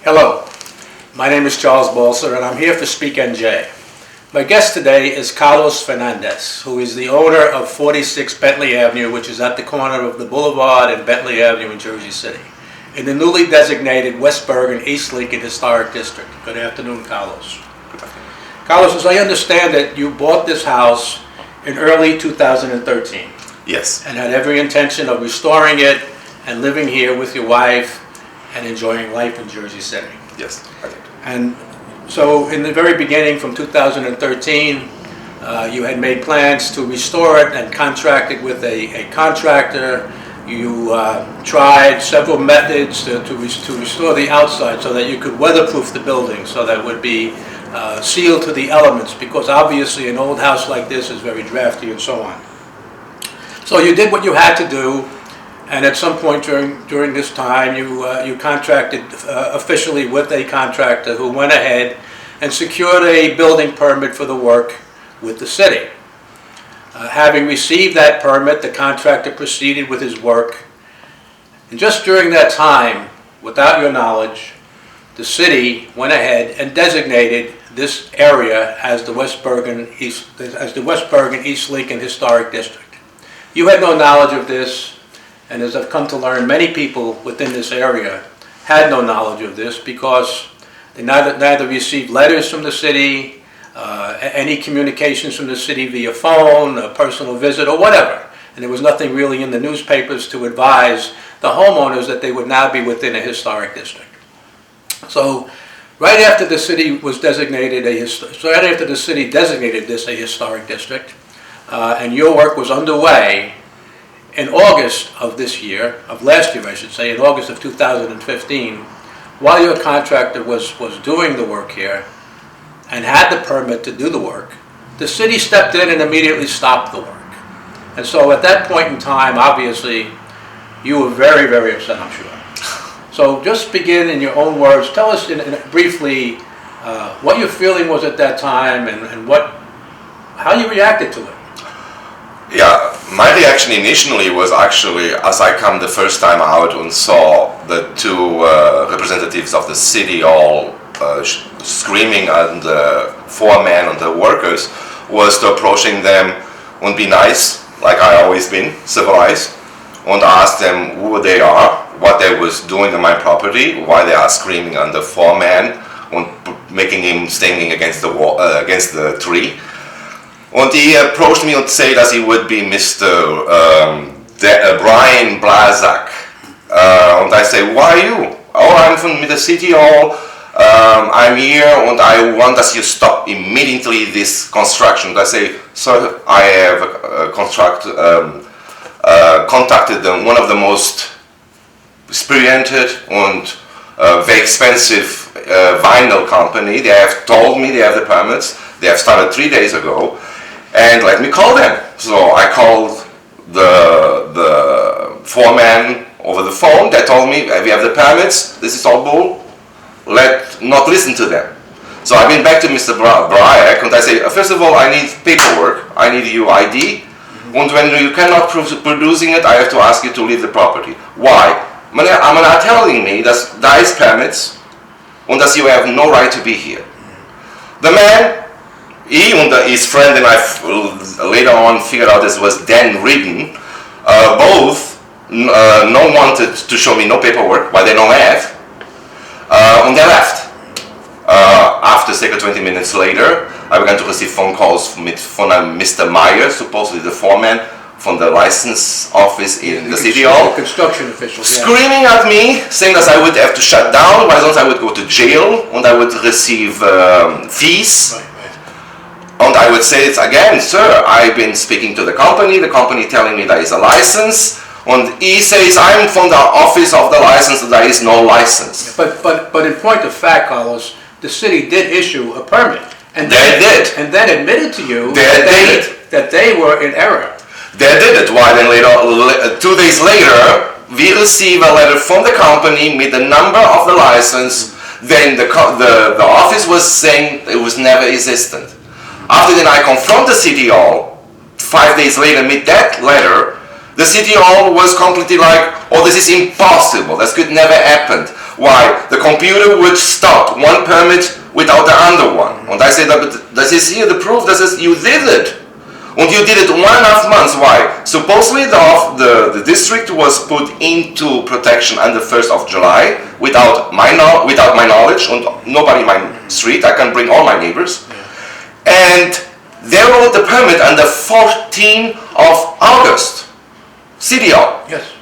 Hello, my name is Charles Balser and I'm here for Speak NJ. My guest today is Carlos Fernandez, who is the owner of 46 Bentley Avenue, which is at the corner of the Boulevard and Bentley Avenue in Jersey City, in the newly designated West Bergen, East Lincoln Historic District. Good afternoon, Carlos. Good afternoon. Carlos, as I understand it, you bought this house in early 2013. Yes. And had every intention of restoring it and living here with your wife and enjoying life in Jersey City. Yes, I did. And so in the very beginning, from 2013, you had made plans to restore it and contracted with a contractor. You tried several methods to restore the outside so that you could weatherproof the building so that it would be sealed to the elements, because obviously an old house like this is very drafty and so on. So you did what you had to do, and at some point during this time you contracted officially with a contractor who went ahead and secured a building permit for the work with the city. Having received that permit, the contractor proceeded with his work, and just during that time, without your knowledge, the city went ahead and designated this area as the West Bergen East Lincoln Historic District. You had no knowledge of this, and as I've come to learn, many people within this area had no knowledge of this because they neither received letters from the city, any communications from the city via phone, a personal visit, or whatever. And there was nothing really in the newspapers to advise the homeowners that they would now be within a historic district. So right after the city designated this a historic district, and your work was underway, in August of last year I should say, in August of 2015, while your contractor was doing the work here and had the permit to do the work, the city stepped in and immediately stopped the work. And so at that point in time, obviously, you were very, very upset, I'm sure. So just begin in your own words. Tell us briefly what your feeling was at that time and how you reacted to it. Yeah, my reaction initially was actually, as I come the first time out and saw the two representatives of the city all screaming at the foreman and the workers, was to approaching them and be nice, like I always been, civilized, and ask them who they are, what they was doing on my property, why they are screaming at the foreman and making him standing against the wall, against the tree. And he approached me and said that he would be Mr. Brian Blazak. And I say, why are you? Oh, I'm from the city hall. I'm here and I want that you stop immediately this construction. I say, sir, I have contacted one of the most experienced and very expensive vinyl company. They have told me they have the permits. They have started 3 days ago. And let me call them. So I called the foreman over the phone. They told me, we have the permits, this is all bull, let's not listen to them. So I've been back to Mr. Bryak and I say, first of all, I need paperwork, I need your ID, and when you cannot producing it, I have to ask you to leave the property. Why? I'm not telling me that there is permits and that you have no right to be here. The man, he and his friend, and I later on figured out this was Dan Reardon, both no wanted to show me no paperwork, why they don't have, and they left. After 20 minutes later, I began to receive phone calls from Mr. Meyer, supposedly the foreman from the license office in the city hall, construction official, screaming at me, saying that I would have to shut down, why don't I would go to jail, and I would receive fees. Right. And I would say, again, sir, I've been speaking to the company telling me there is a license, and he says, I'm from the office of the license, and there is no license. But in point of fact, Carlos, the city did issue a permit. And they did. And then admitted to you that they were in error. They did it. Why then later, 2 days later, we receive a letter from the company with the number of the license. Then the office was saying it was never existent. After then I confront the city hall, 5 days later with that letter, the city hall was completely like, oh, this is impossible, that could never happen. why the computer would stop one permit without the other one. And I said, das ist hier the proof, das ist, you did it. And you did it 1.5 months. Why? Supposedly the district was put into protection on the 1st of July without my knowledge, and nobody in my street. I can bring all my neighbors. And they wrote the permit on the 14th of August. CDO. Yes.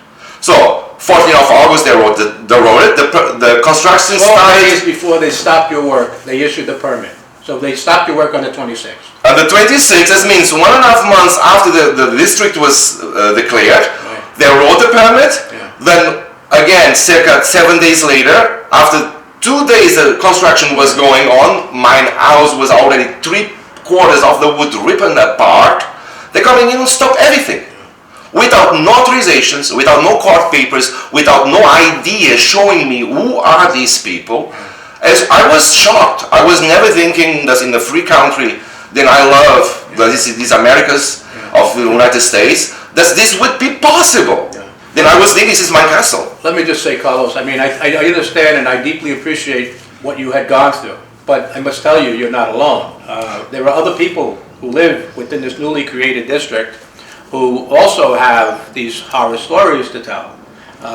So 14th of August they wrote it. The construction 12 started days before they stopped your work, they issued the permit. So they stopped your work on the 26th. on the 26th. This means 1.5 months after the district was declared. Right. They wrote the permit. Yeah. Then again, circa 7 days later, after 2 days the construction was going on, my house was already 3/4 of the wood ripped apart. They're coming in and stop everything. Without no authorizations, without no court papers, without no idea showing me who are these people. As I was shocked. I was never thinking that in a free country, then I love these Americas of the United States, that this would be possible. Then I was thinking this is my castle. Let me just say, Carlos, I mean, I understand and I deeply appreciate what you had gone through, but I must tell you, you're not alone. There are other people who live within this newly created district who also have these horror stories to tell.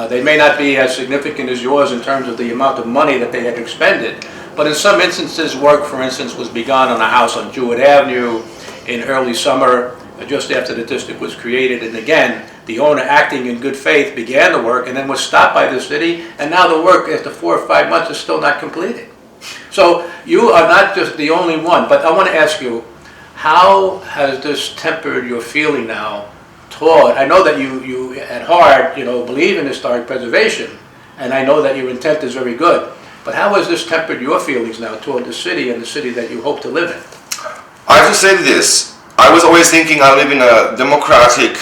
They may not be as significant as yours in terms of the amount of money that they had expended, but in some instances, work, for instance, was begun on a house on Jewett Avenue in early summer, just after the district was created, and again, the owner, acting in good faith, began the work and then was stopped by the city, and now the work, after 4 or 5 months, is still not completed. So you are not just the only one, but I want to ask you, how has this tempered your feeling now toward, I know that you at heart, believe in historic preservation, and I know that your intent is very good, but how has this tempered your feelings now toward the city and the city that you hope to live in? I have to say this. I was always thinking I live in a democratic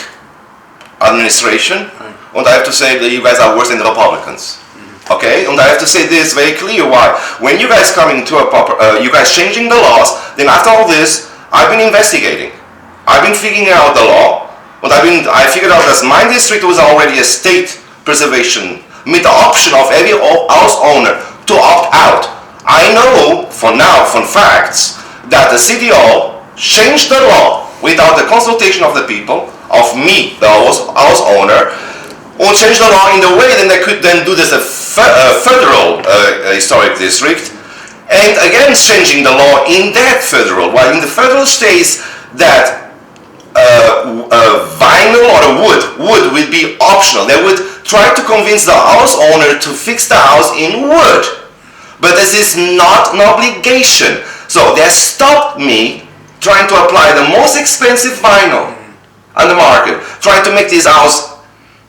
administration, and I have to say that you guys are worse than the Republicans. Okay, and I have to say this very clear. Why? When you guys coming to you guys changing the laws, then after all this, I've been investigating. I've been figuring out the law, but I figured out that my district was already a state preservation, with the option of every house owner to opt out. I know for now, from facts, that the city hall changed the law without the consultation of the people, of me, the house owner, or change the law in the way that they could then do this a federal historic district, and again changing the law in that federal, while in the federal states that vinyl or wood would be optional. They would try to convince the house owner to fix the house in wood, but this is not an obligation. So they stopped me trying to apply the most expensive vinyl on the market, trying to make this house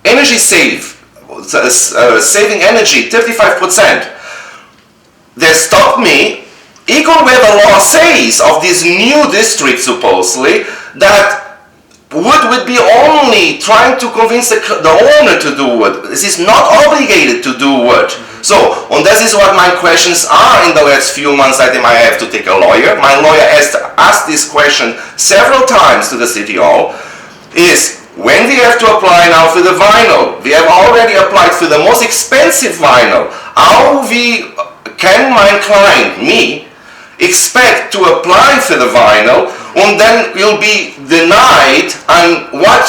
energy safe, saving energy 35%. They stopped me, equal where the law says of this new district supposedly, that wood would be only trying to convince the owner to do wood. This is not obligated to do wood. So, and this is what my questions are in the last few months. I think I have to take a lawyer. My lawyer has asked this question several times to the city hall, is when we have to apply now for the vinyl, we have already applied for the most expensive vinyl. How can my client, me, expect to apply for the vinyl and then will be denied on what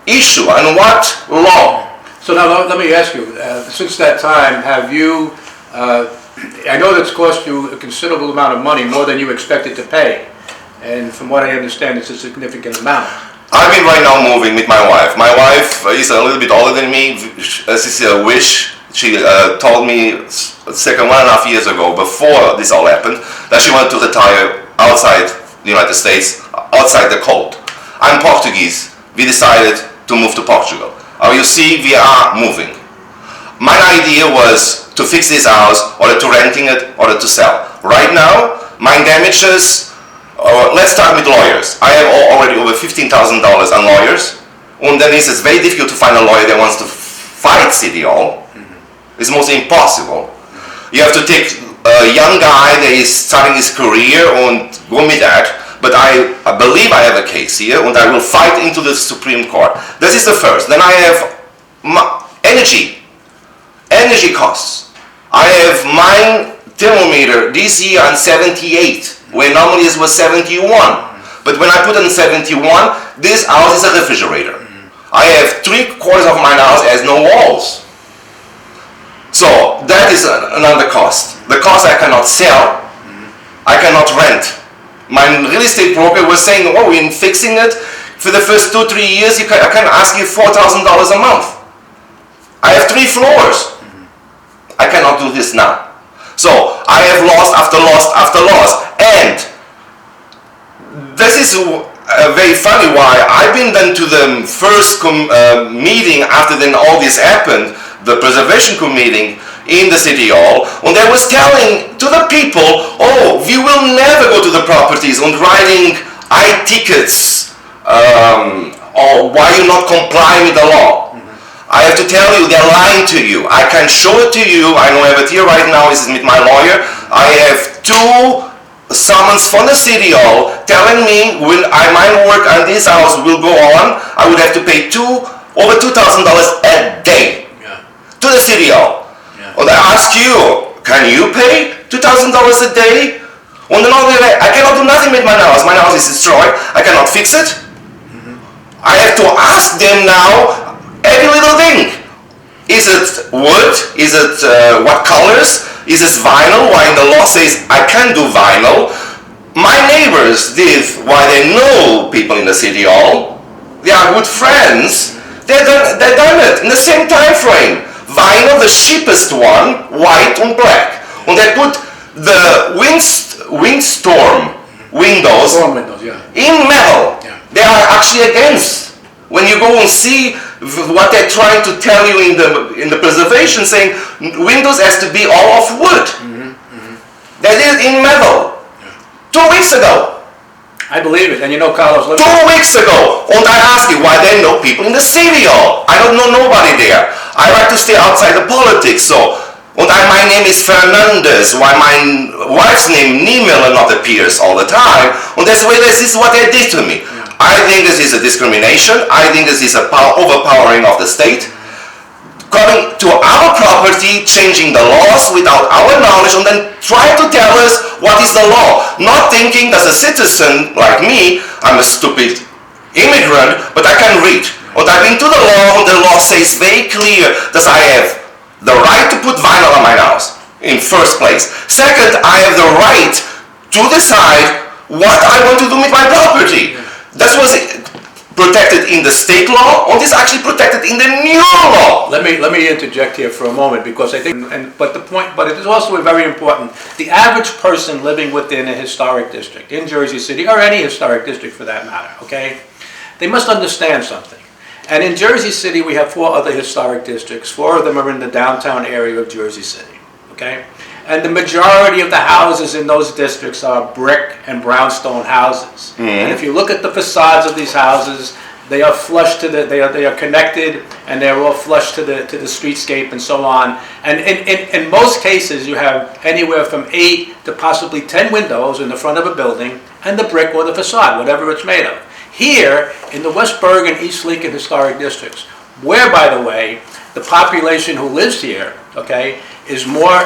issue, on what law? So now let me ask you, since that time, have you, I know that's cost you a considerable amount of money, more than you expected to pay, and from what I understand, it's a significant amount. I've been right now moving with my wife. My wife is a little bit older than me. This is a wish. She told me circa 1.5 years ago, before this all happened, that she wanted to retire outside the United States, outside the cold. I'm Portuguese. We decided to move to Portugal. You see, we are moving. My idea was to fix this house, or to renting it, or to sell. Right now, my damages, let's start with lawyers. I have already over $15,000 on lawyers, and then it's very difficult to find a lawyer that wants to fight City Hall. It's most impossible. You have to take a young guy that is starting his career and go with that. But I believe I have a case here, and I will fight into the Supreme Court. This is the first. Then I have energy costs. I have my thermometer this year on 78, where normally it was 71. But when I put on 71, this house is a refrigerator. I have 3/4 of my house has no walls. So that is another cost. The cost I cannot sell, I cannot rent. My real estate broker was saying, oh, in fixing it, for the first 2-3 years, I can ask you $4,000 a month. I have 3 floors. I cannot do this now. So I have loss after loss after loss. And this is very funny why I've been then to the first meeting after then all this happened, the preservation committee in the city hall, and they was telling to the people, oh, we will never go to the properties and writing tickets or why you not complying with the law. I have to tell you, they're lying to you. I can show it to you. I know I have it here right now. This is with my lawyer. I have 2 summons from the city hall telling me when my work on this house will go on, I would have to pay over $2,000 a day to the city hall. And I ask you, can you pay $2,000 a day? On the other hand, I cannot do nothing with my house. My house is destroyed. I cannot fix it. I have to ask them now every little thing. Is it wood? Is it what colors? Is it vinyl? Why in the law says I can do vinyl? My neighbors did, why they know people in the city hall. They are good friends. They done it in the same time frame. Vinyl, the cheapest one, white and black. And they put the windstorm windows in metal. They are actually against. When you go and see what they're trying to tell you in the preservation, saying windows has to be all of wood. They did it in metal. 2 weeks ago. I believe it, and you know, Carlos. 2 weeks ago, and I asked you why they know people in the city hall. I don't know nobody there. I like to stay outside the politics, so. And my name is Fernandez, why my wife's name, Nimela, not appears all the time. And that's why this is what they did to me. I think this is a discrimination. I think this is a overpowering of the state. Coming to our property, changing the laws without our knowledge, and then trying to tell us what is the law. Not thinking as a citizen like me, I'm a stupid immigrant, but I can read. And I've been to the law, and the law says very clear that I have the right to put vinyl on my house, in first place. Second, I have the right to decide what I want to do with my property. That was protected in the state law, or this actually protected in the new law. Let me interject here for a moment, because I think, but it is also very important. The average person living within a historic district in Jersey City, or any historic district for that matter, okay, they must understand something. And in Jersey City, we have 4 other historic districts. 4 of them are in the downtown area of Jersey City, okay? And the majority of the houses in those districts are brick and brownstone houses. And if you look at the facades of these houses, they are flush to the, they are connected, and they're all flush to the streetscape and so on. And in most cases, you have anywhere from 8 to possibly 10 windows in the front of a building, and the brick or the facade, whatever it's made of. Here, in the West Bergen, East Lincoln historic districts, where, by the way, the population who lives here, okay, is more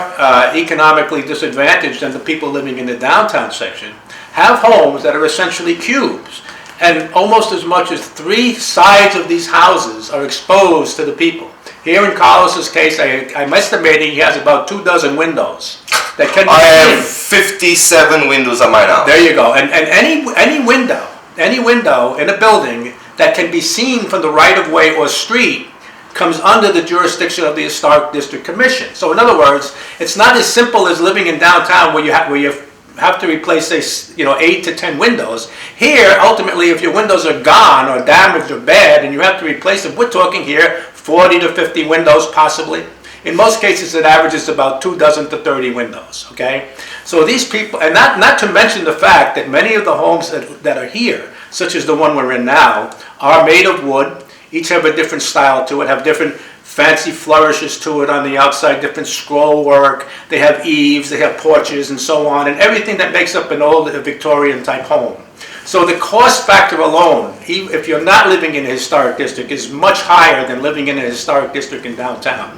economically disadvantaged than the people living in the downtown section, have homes that are essentially cubes. And almost as much as 3 sides of these houses are exposed to the people. Here in Carlos's case, I'm estimating he has about 24 windows that can be I have 57 windows on my house. There you go. And any window in a building that can be seen from the right-of-way or street comes under the jurisdiction of the Historic District Commission. So in other words, it's not as simple as living in downtown where you have to replace, say, 8 to 10 windows. Here, ultimately, if your windows are gone or damaged or bad and you have to replace them, we're talking here 40 to 50 windows possibly. In most cases, it averages about 24 to 30 windows, okay? So these people, and not to mention the fact that many of the homes that are here, such as the one we're in now, are made of wood. Each have a different style to it, have different fancy flourishes to it on the outside, different scroll work. They have eaves, they have porches, and so on, and everything that makes up an old Victorian type home. So the cost factor alone, if you're not living in a historic district, is much higher than living in a historic district in downtown.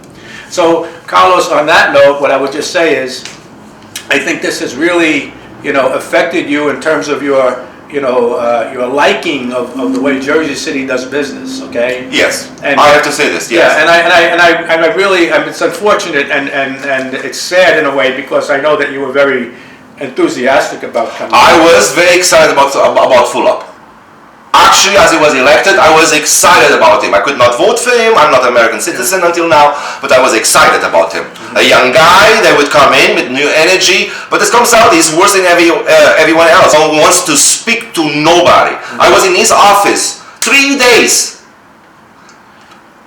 So, Carlos, on that note, what I would just say is, I think this has really, affected you in terms of your liking of the way Jersey City does business. Okay. Yes, and, I have to say this. Yes. Yeah, and I really, it's unfortunate and it's sad in a way because I know that you were very enthusiastic about coming. I was very excited about Fulop. Actually, as he was elected, I was excited about him. I could not vote for him. I'm not an American citizen until now, but I was excited about him. A young guy that would come in with new energy, but it comes out he's worse than everyone else. He wants to speak to nobody. I was in his office 3 days.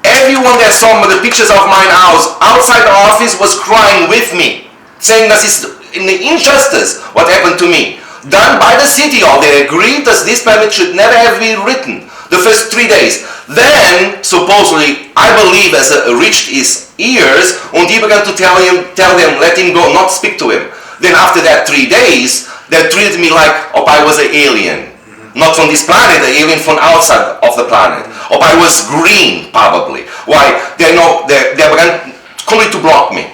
Everyone that saw the pictures of my house outside the office was crying with me, saying that it's in the injustice what happened to me. Done by the city hall. They agreed that this permit should never have been written the first 3 days. Then, supposedly, I believe as it reached his ears, and he began to tell them, let him go, not speak to him. Then after that 3 days, they treated me like I was an alien. Not from this planet, an alien from outside of the planet. I was green, probably. Why? They began completely to block me.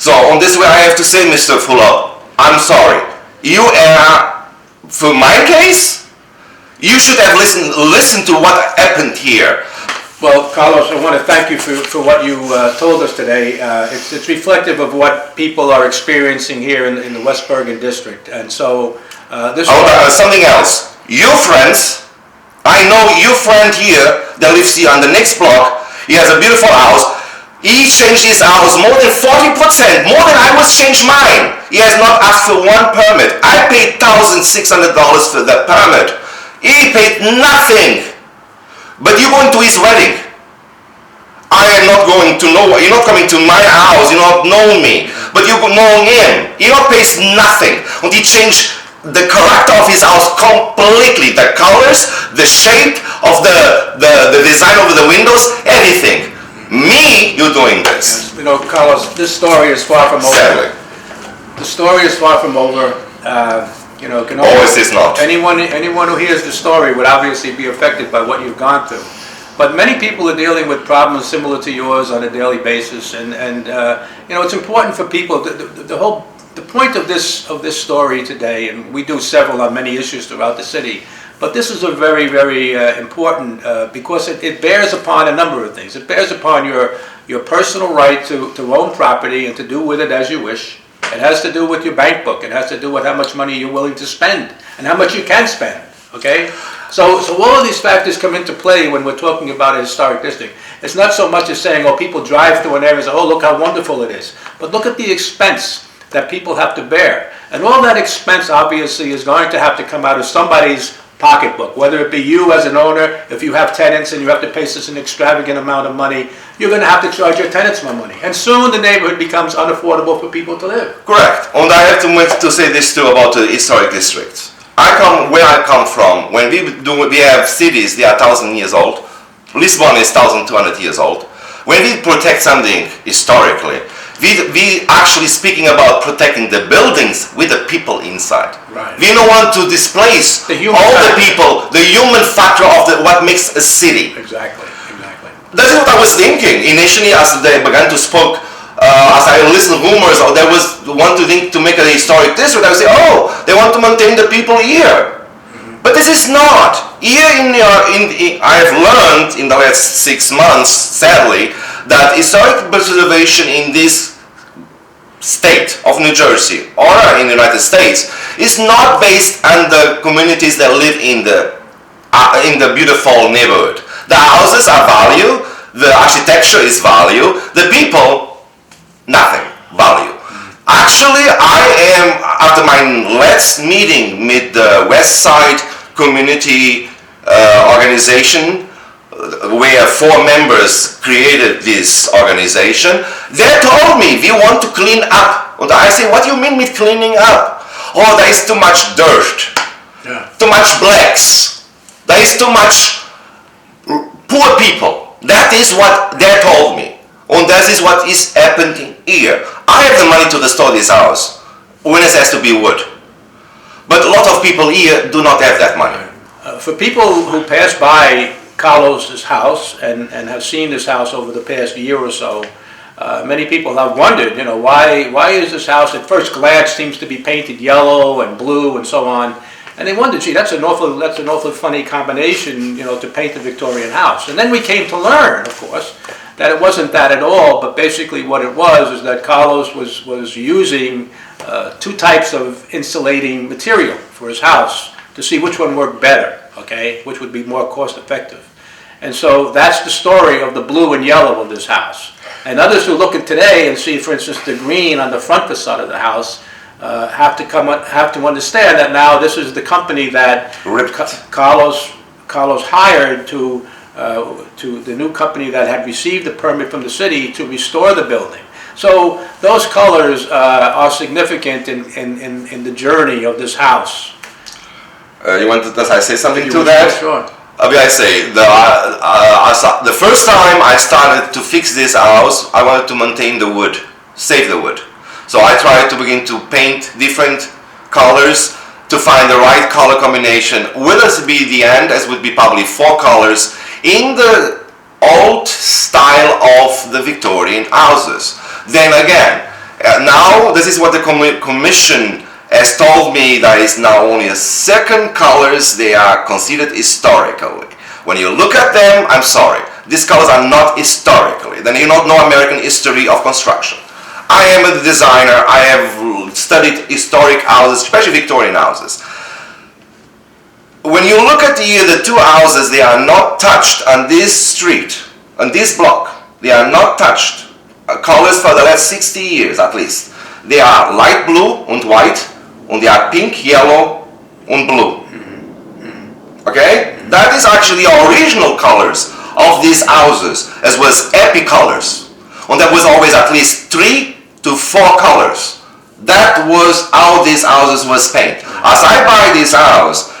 So on this way, I have to say, Mr. Fuller, I'm sorry. You for my case, you should have listened to what happened here. Well, Carlos, I want to thank you for what you told us today. It's reflective of what people are experiencing here in the West Bergen district, and so this. Something else. Your friends, I know your friend here that lives here on the next block. He has a beautiful house. He changed his house more than 40%, more than I was changed mine. He has not asked for one permit. I paid $1,600 for the permit. He paid nothing. But you're going to his wedding. I am not going to know. You're not coming to my house. You don't know me. But you know him. He not pays nothing. And he changed the character of his house completely. The colors, the shape of the design of the windows, everything. Me, you're doing this. Yes. Carlos, this story is far from over. Sadly. The story is far from over. Can Always is not. Anyone who hears the story would obviously be affected by what you've gone through. But many people are dealing with problems similar to yours on a daily basis, and it's important for people. The point of this story today, and we do several on many issues throughout the city. But this is a very, very important because it bears upon a number of things. It bears upon your personal right to own property and to do with it as you wish. It has to do with your bank book. It has to do with how much money you're willing to spend and how much you can spend. Okay? So all of these factors come into play when we're talking about a historic district. It's not so much as saying, people drive through an area and say, look how wonderful it is. But look at the expense that people have to bear. And all that expense obviously is going to have to come out of somebody's pocketbook, whether it be you as an owner. If you have tenants and you have to pay such an extravagant amount of money, you're going to have to charge your tenants more money, and soon the neighborhood becomes unaffordable for people to live. Correct. And I have to say this too about the historic districts. Where I come from, when we have cities that are 1,000 years old. Lisbon is 1,200 years old. When we protect something historically, we actually speaking about protecting the buildings with the people inside. Right. We don't want to displace all the people, the human factor of what makes a city. Exactly. That's what I was thinking initially as they began to speak. As I listened to rumors, or there was one to make a historic district, I would say, they want to maintain the people here. Mm-hmm. But this is not. Here I have learned in the last 6 months, sadly, that historic preservation in this state of New Jersey or in the United States is not based on the communities that live in the beautiful neighborhood. The houses are value, the architecture is value, the people, nothing value. Actually, I am, after my last meeting with the West Side Community Organization, where 4 members created this organization, they told me, we want to clean up. And I say, what do you mean with cleaning up? There is too much dirt, too much blacks, there is too much poor people. That is what they told me. And that is what is happening here. I have the money to restore this house when it has to be wood. But a lot of people here do not have that money. For people who pass by Carlos's house and have seen this house over the past year or so, many people have wondered, why is this house at first glance seems to be painted yellow and blue and so on. And they wondered, gee, that's an awful funny combination, to paint the Victorian house. And then we came to learn, of course, that it wasn't that at all, but basically what it was is that Carlos was using two types of insulating material for his house to see which one worked better, okay, which would be more cost effective. And so that's the story of the blue and yellow of this house. And others who look at today and see, for instance, the green on the front facade of the house have to understand that now this is the company that Carlos hired to the new company that had received the permit from the city to restore the building. So those colors are significant in the journey of this house. Does I say something to that? Sure. I say, the first time I started to fix this house, I wanted to maintain the wood, save the wood. So I tried to begin to paint different colors to find the right color combination. Will this be the end, as would be probably 4 colors, in the old style of the Victorian houses. Then again, now this is what the commission has told me, that is now only a second colors, they are considered historically. When you look at them, I'm sorry, these colors are not historically. Then you don't know American history of construction. I am a designer, I have studied historic houses, especially Victorian houses. When you look at the two houses, they are not touched on this street, on this block. They are not touched. Colors for the last 60 years at least. They are light blue and white, and they are pink, yellow, and blue. Okay? That is actually the original colors of these houses, as was epic colors. And there was always at least 3 to 4 colors. That was how these houses was painted. As I buy this house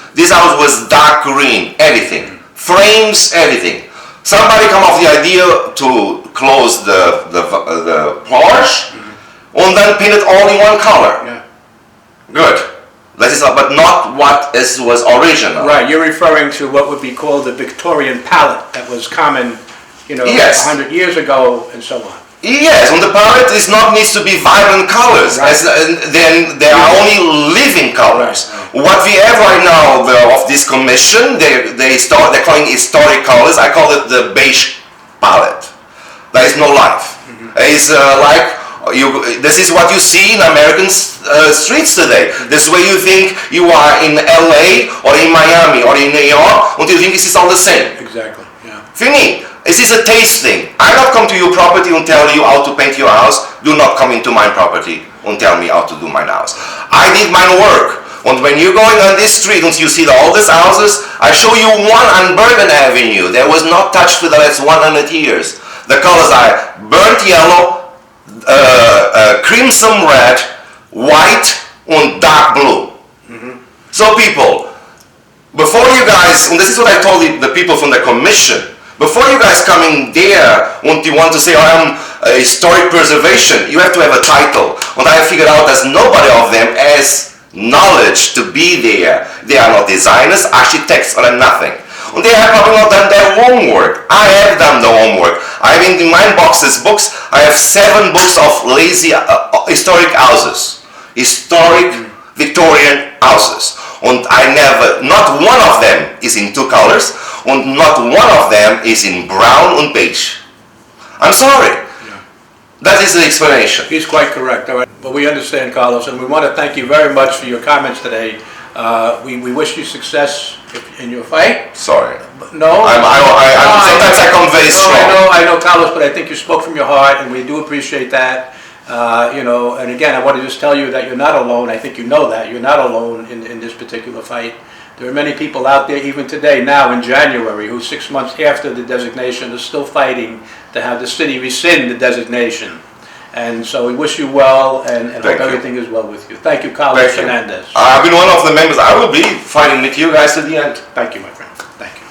was dark green, everything. Frames, everything. Somebody come up with the idea to close the porch, and then paint it all in one color. Yeah. Good. That is, but not what was original. Right, you're referring to what would be called the Victorian palette that was common, yes, 100 years ago and so on. Yes, on the palette it needs to be vibrant colors, right. Then they are only living colors. Right. What we have right now of this commission, they're calling historic colors. I call it the beige palette. There is no life. It's this is what you see in American streets today. This is where you think you are in LA or in Miami or in New York, and you think this is all the same. Exactly. Yeah. Fini. This is a taste thing. I not come to your property and tell you how to paint your house. Do not come into my property and tell me how to do my house. I did my work. And when you're going on this street and you see all these houses, I show you one on Bergen Avenue. That was not touched for the last 100 years. The colors are burnt yellow, crimson red, white, and dark blue. So people, before you guys, and this is what I told the people from the commission, before you guys come in there and you want to say, I'm historic preservation, you have to have a title. And I figured out that nobody of them has knowledge to be there. They are not designers, architects, or nothing. And they have probably not done their homework. I have done the homework. I have in my books, I have 7 books of lazy historic houses. Historic Victorian houses. And not one of them is in 2 colors, and not one of them is in brown and beige. I'm sorry. Yeah. That is the explanation. He's quite correct. All right. But we understand, Carlos, and we want to thank you very much for your comments today. We wish you success in your fight. Sorry. No. Sometimes I come very strong. I know, Carlos, but I think you spoke from your heart, and we do appreciate that. And again, I want to just tell you that you're not alone. I think you know that. You're not alone in this particular fight. There are many people out there, even today, now in January, who 6 months after the designation are still fighting to have the city rescind the designation. And so we wish you well, and hope everything is well with you. Thank you, Carlos Fernandez. I've been one of the members. I will be fighting with you guys to the end. Thank you, my friend. Thank you.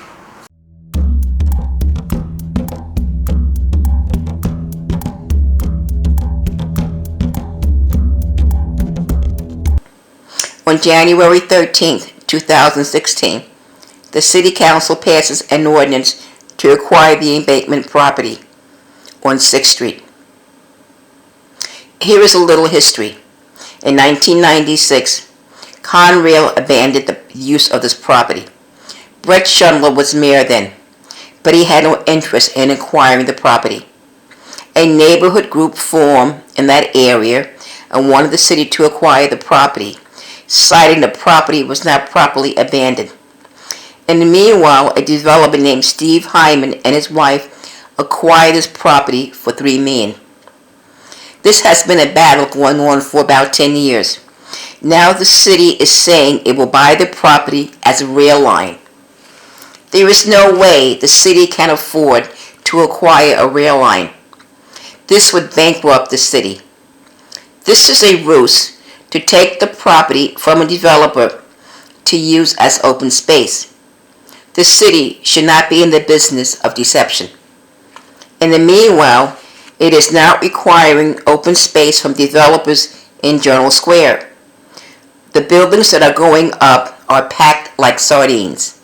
On January 13th, 2016, the City Council passes an ordinance to acquire the embankment property on 6th Street. Here is a little history. In 1996, Conrail abandoned the use of this property. Brett Schundler was mayor then, but he had no interest in acquiring the property. A neighborhood group formed in that area and wanted the city to acquire the property, citing the property was not properly abandoned. In the meanwhile, a developer named Steve Hyman and his wife acquired this property for $3 million. This has been a battle going on for about 10 years. Now the city is saying it will buy the property as a rail line. There is no way the city can afford to acquire a rail line. This would bankrupt the city. This is a ruse to take the property from a developer to use as open space. The city should not be in the business of deception. In the meanwhile, it is now requiring open space from developers in Journal Square. The buildings that are going up are packed like sardines.